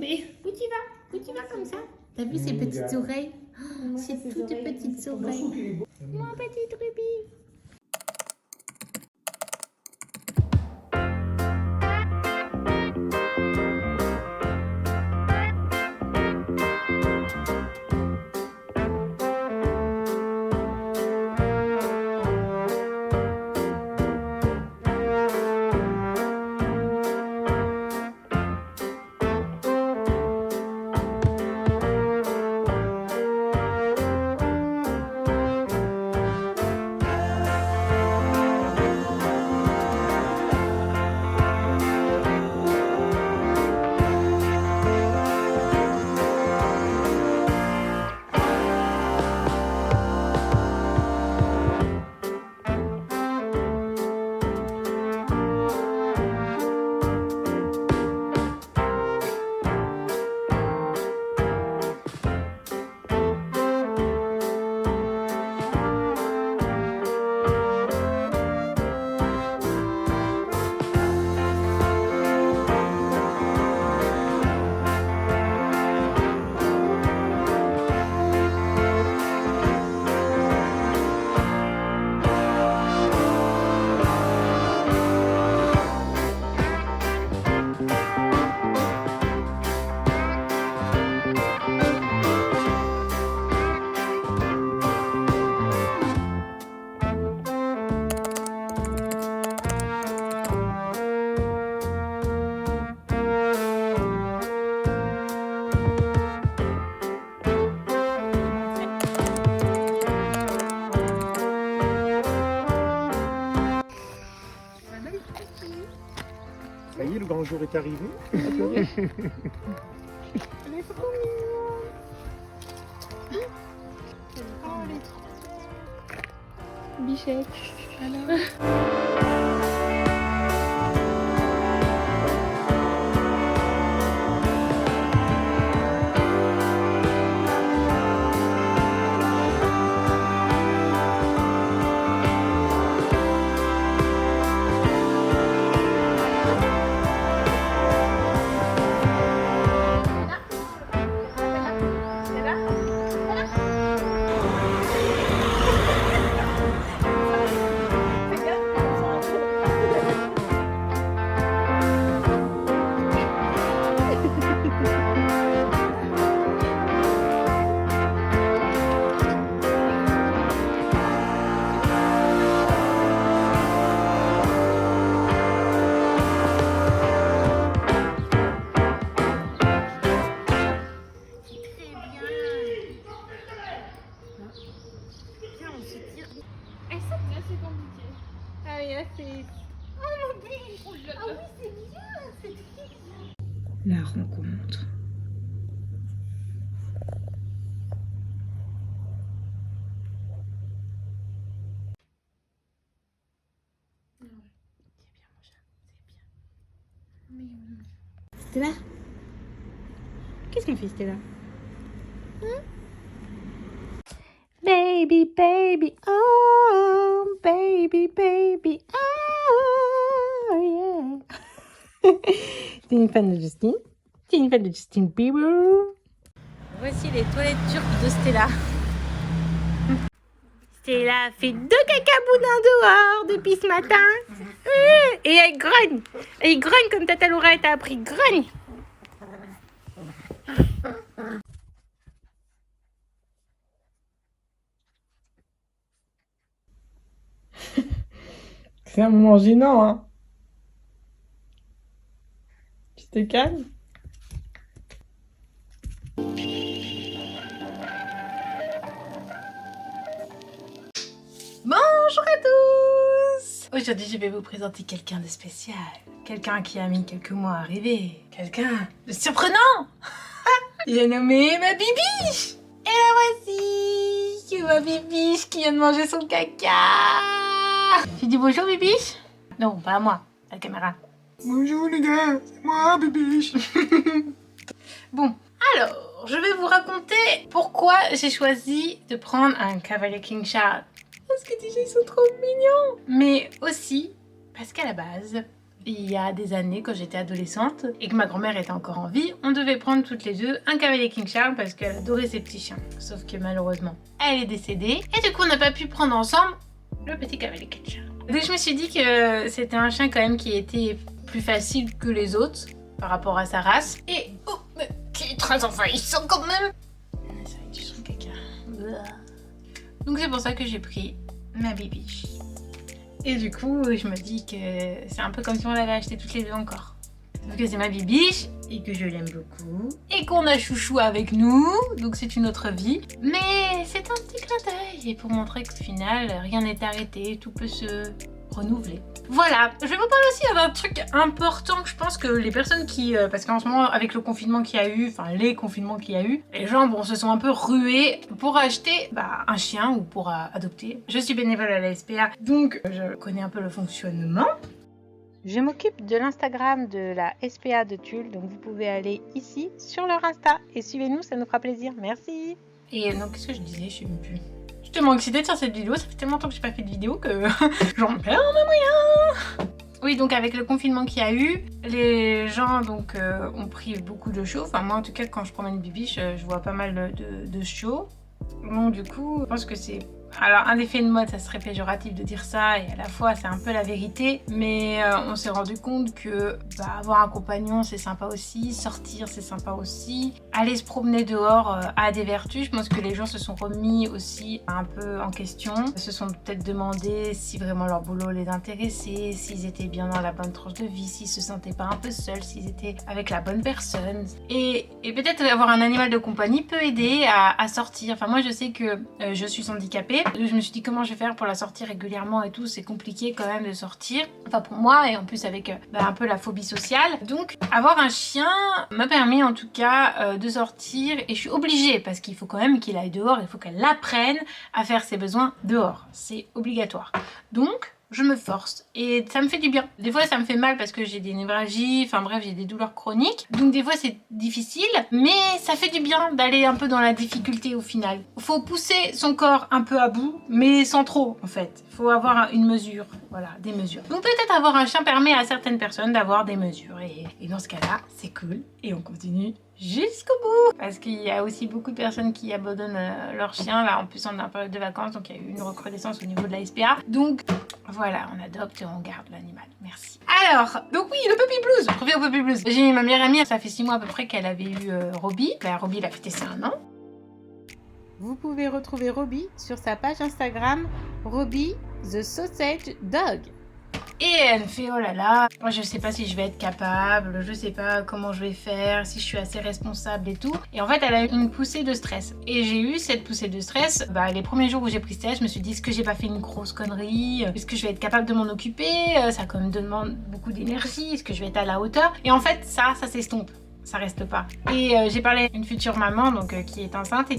tomber. Où tu vas? Où tu vas comme ça? T'as vu ses petites oreilles? Oh, c'est toutes des petites oreilles. Mon petit rubis. Ça y est, le grand jour est arrivé. Elle est trop mignonne. Oh, elle est trop belle. Bichette. Alors. Ah oui, là c'est... Oh mon biche. Ah oui, c'est bien, c'est très bien. La rencontre. Ah ouais, c'est bien mon chat, c'est bien. Stella? Qu'est-ce qu'on fait Stella? Hein? Baby, baby, oh, baby, baby, oh, yeah. T'es une fan de Justin? T'es une fan de Justin Bieber? Voici les toilettes turques de Stella. Stella a fait 2 cacaboudins dehors depuis ce matin. Et elle grogne. Elle grogne comme Tata Laura t'a appris. Grogne. C'est un moment gênant, hein. Tu te calmes? Bonjour à tous. Aujourd'hui, je vais vous présenter quelqu'un de spécial. Quelqu'un qui a mis quelques mois à arriver. Quelqu'un de surprenant. J'ai nommé ma bibiche. Et la voici. C'est ma bibiche qui vient de manger son caca. Tu dis bonjour bibiche? Non, pas à moi, à la caméra. Bonjour les gars, c'est moi, Bibiche. Bon, alors, je vais vous raconter pourquoi j'ai choisi de prendre un Cavalier King Charles. Parce que déjà, ils sont trop mignons. Mais aussi, parce qu'à la base, il y a des années, quand j'étais adolescente et que ma grand-mère était encore en vie, on devait prendre toutes les deux un cavalier King Charles parce qu'elle adorait ses petits chiens. Sauf que malheureusement, elle est décédée et du coup on n'a pas pu prendre ensemble le petit cavalier King Charles. Donc je me suis dit que c'était un chien quand même qui était plus facile que les autres par rapport à sa race. Et oh, mais qui est très envahissant quand même. Ça y est, tu sens caca. Donc c'est pour ça que j'ai pris ma bibiche. Et du coup, je me dis que c'est un peu comme si on l'avait acheté toutes les deux encore. Sauf que c'est ma bibiche et que je l'aime beaucoup et qu'on a chouchou avec nous, donc c'est une autre vie. Mais c'est un petit clin d'œil et pour montrer qu'au final, rien n'est arrêté, tout peut se renouveler. Voilà, je vais vous parler aussi d'un truc important que je pense que les personnes qui... parce qu'en ce moment, avec le confinement qu'il y a eu, enfin les confinements qu'il y a eu, les gens se sont un peu rués pour acheter un chien ou pour adopter. Je suis bénévole à la SPA, donc je connais un peu le fonctionnement. Je m'occupe de l'Instagram de la SPA de Tulle, donc vous pouvez aller ici sur leur Insta et suivez-nous, ça nous fera plaisir. Merci. Et donc, qu'est-ce que je disais? Je sais même plus. Je suis tellement excitée de faire cette vidéo, ça fait tellement longtemps que j'ai pas fait de vidéo que j'en perds mes moyens. Oui, donc avec le confinement qu'il y a eu, les gens ont pris beaucoup de chiots. Enfin moi en tout cas quand je promène bibiche, je vois pas mal de chiots. Donc du coup, je pense que c'est... Alors un effet de mode, ça serait péjoratif de dire ça et à la fois c'est un peu la vérité, mais on s'est rendu compte que avoir un compagnon c'est sympa aussi, sortir c'est sympa aussi, aller se promener dehors a des vertus. Je pense que les gens se sont remis aussi un peu en question, se sont peut-être demandé si vraiment leur boulot les intéressait, s'ils étaient bien dans la bonne tranche de vie, s'ils se sentaient pas un peu seuls, s'ils étaient avec la bonne personne. Et peut-être avoir un animal de compagnie peut aider à sortir. Enfin moi je sais que je suis handicapée. Je me suis dit comment je vais faire pour la sortir régulièrement et tout, c'est compliqué quand même de sortir, enfin pour moi, et en plus avec un peu la phobie sociale. Donc avoir un chien m'a permis en tout cas de sortir et je suis obligée parce qu'il faut quand même qu'il aille dehors, il faut qu'elle apprenne à faire ses besoins dehors, c'est obligatoire. Donc je me force et ça me fait du bien. Des fois ça me fait mal parce que j'ai des névralgies, enfin bref j'ai des douleurs chroniques, donc des fois c'est difficile, mais ça fait du bien d'aller un peu dans la difficulté au final. Faut pousser son corps un peu à bout, mais sans trop en fait. Faut avoir une mesure, voilà, des mesures. Donc peut-être avoir un chien permet à certaines personnes d'avoir des mesures et dans ce cas-là c'est cool et on continue jusqu'au bout parce qu'il y a aussi beaucoup de personnes qui abandonnent leur chien. Là en plus on est en période de vacances, donc il y a eu une recrudescence au niveau de la SPA, donc voilà, on adopte et on garde l'animal. Merci. Alors, donc oui, le puppy blues. Je reviens au puppy blues. J'ai eu ma meilleure amie, ça fait 6 mois à peu près qu'elle avait eu Robbie. Robbie, il a fêté ses 1 an. Vous pouvez retrouver Robbie sur sa page Instagram, Robbie the Sausage Dog. Et elle fait oh là là, moi je sais pas si je vais être capable, je sais pas comment je vais faire, si je suis assez responsable et tout. Et en fait elle a eu une poussée de stress. Et j'ai eu cette poussée de stress, les premiers jours où j'ai pris ce test, je me suis dit est-ce que j'ai pas fait une grosse connerie, est-ce que je vais être capable de m'en occuper, ça quand même demande beaucoup d'énergie, est-ce que je vais être à la hauteur. Et en fait ça s'estompe. Ça reste pas. Et j'ai parlé à une future maman donc qui est enceinte et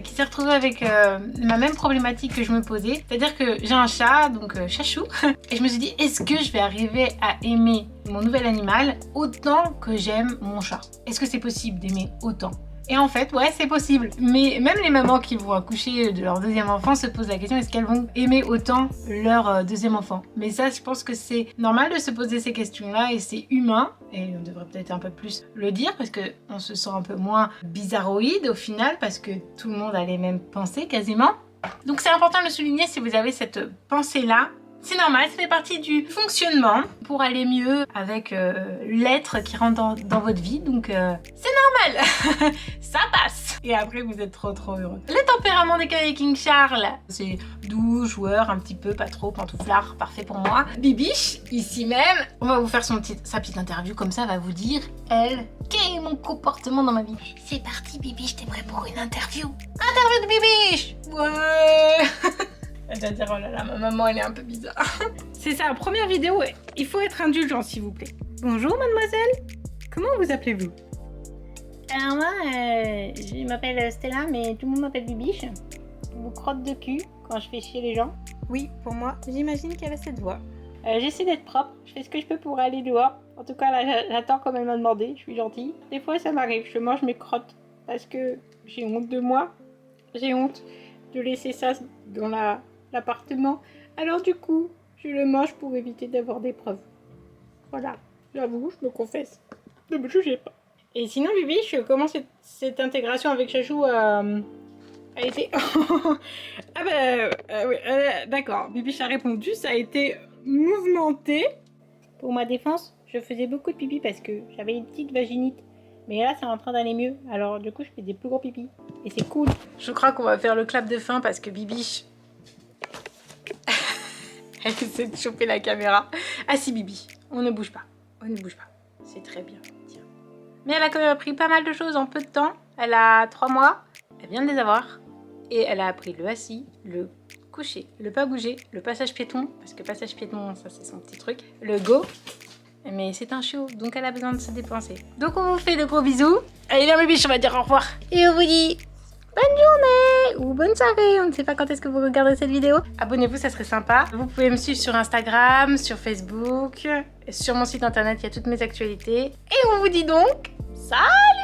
qui s'est retrouvée avec la même problématique que je me posais. C'est-à-dire que j'ai un chat, donc chachou, et je me suis dit est-ce que je vais arriver à aimer mon nouvel animal autant que j'aime mon chat? Est-ce que c'est possible d'aimer autant? Et en fait, ouais, c'est possible. Mais même les mamans qui vont accoucher de leur deuxième enfant se posent la question est-ce qu'elles vont aimer autant leur deuxième enfant? Mais ça, je pense que c'est normal de se poser ces questions-là et c'est humain. Et on devrait peut-être un peu plus le dire parce qu'on se sent un peu moins bizarroïde au final parce que tout le monde a les mêmes pensées quasiment. Donc c'est important de le souligner si vous avez cette pensée-là. C'est normal, ça fait partie du fonctionnement pour aller mieux avec l'être qui rentre dans votre vie, donc c'est normal, ça passe. Et après vous êtes trop heureux. Le tempérament des cavaliers King Charles, c'est doux, joueur, un petit peu, pas trop, pantouflard, parfait pour moi. Bibiche, ici même, on va vous faire sa petite interview, comme ça elle va vous dire, elle, quel est mon comportement dans ma vie. C'est parti Bibiche, t'es prêt pour une interview? Interview de Bibiche. Ouais. Elle va dire oh là là, ma maman elle est un peu bizarre. C'est ça, première vidéo, il faut être indulgent s'il vous plaît. Bonjour mademoiselle, comment vous appelez-vous? Alors moi, je m'appelle Stella, mais tout le monde m'appelle Bibiche. Vous crotte de cul quand je fais chier les gens. Oui, pour moi, j'imagine qu'elle a cette voix. J'essaie d'être propre, je fais ce que je peux pour aller dehors. En tout cas là, j'attends comme elle m'a demandé, je suis gentille. Des fois ça m'arrive, je mange mes crottes parce que j'ai honte de moi. J'ai honte de laisser ça dans l'appartement. Alors du coup, je le mange pour éviter d'avoir des preuves. Voilà, j'avoue, je me confesse. Ne me jugez pas. Et sinon, Bibiche, comment cette intégration avec Chachou a été... Ah bah, oui, d'accord, Bibiche a répondu, ça a été mouvementé. Pour ma défense, je faisais beaucoup de pipi parce que j'avais une petite vaginite. Mais là, c'est en train d'aller mieux. Alors, du coup, je fais des plus gros pipis. Et c'est cool. Je crois qu'on va faire le clap de fin parce que Bibiche... Elle essaie de choper la caméra. Ah si, Bibi, on ne bouge pas. On ne bouge pas. C'est très bien. Tiens. Mais elle a quand même appris pas mal de choses en peu de temps. Elle a 3 mois. Elle vient de les avoir. Et elle a appris le assis, le coucher, le pas bouger, le passage piéton. Parce que passage piéton, ça c'est son petit truc. Le go. Mais c'est un chiot, donc elle a besoin de se dépenser. Donc on vous fait de gros bisous. Allez, là, mes biches, on va dire au revoir. Et on vous dit bonne journée ou bonne soirée. On ne sait pas quand est-ce que vous regardez cette vidéo. Abonnez-vous, ça serait sympa. Vous pouvez me suivre sur Instagram, sur Facebook, sur mon site internet, il y a toutes mes actualités. Et on vous dit donc salut!